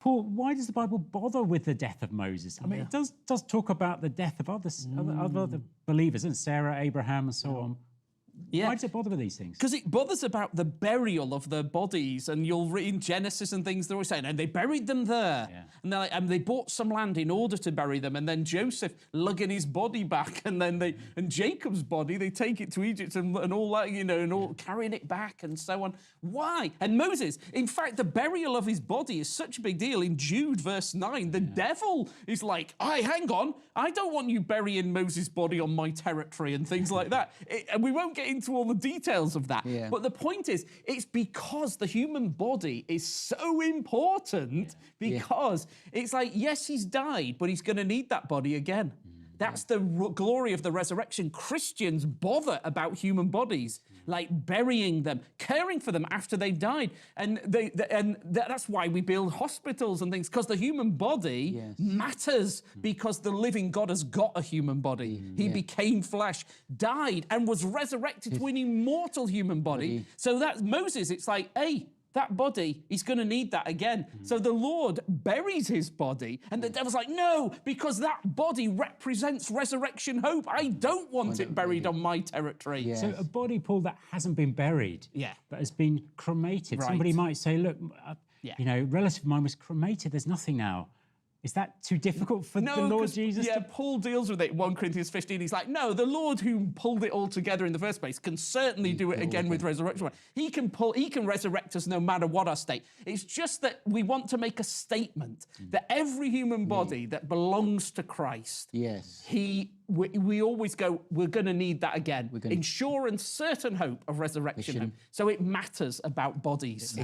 Paul, why does the Bible bother with the death of Moses? I mean, it does talk about the death of other believers, and Sarah, Abraham, and so on. Yeah. Why does it bother with these things? Because it bothers about the burial of their bodies, and you'll read in Genesis and things, they're always saying, and they buried them there. Yeah. And they're like, and they bought some land in order to bury them, and then Joseph lugging his body back, and then and Jacob's body, they take it to Egypt and all that, you know, and all carrying it back and so on. Why? And Moses, in fact, the burial of his body is such a big deal. In Jude verse 9, the devil is like, hang on, I don't want you burying Moses' body on my territory and things like that. And we won't get into all the details of that. Yeah. But the point is, it's because the human body is so important because it's like, yes, he's died, but he's going to need that body again. That's the glory of the resurrection. Christians bother about human bodies, like burying them, caring for them after they've died. And that's why we build hospitals and things, because the human body matters, because the living God has got a human body. He became flesh, died, and was resurrected to an immortal human body. So that Moses, it's like, hey, that body, he's going to need that again. So the Lord buries his body, and the devil's like, no, because that body represents resurrection hope. I don't want it buried on my territory. Yes. So a body, Paul, that hasn't been buried, but has been cremated. Right. Somebody might say, look, you know, a relative of mine was cremated. There's nothing now. Is that too difficult for the Lord Jesus? Yeah, Paul deals with it in 1 Corinthians 15. He's like, no, the Lord who pulled it all together in the first place can certainly do it again with resurrection. He can resurrect us no matter what our state. It's just that we want to make a statement that every human body that belongs to Christ, we always go, we're going to need that again. In sure and certain hope of resurrection. So it matters about bodies.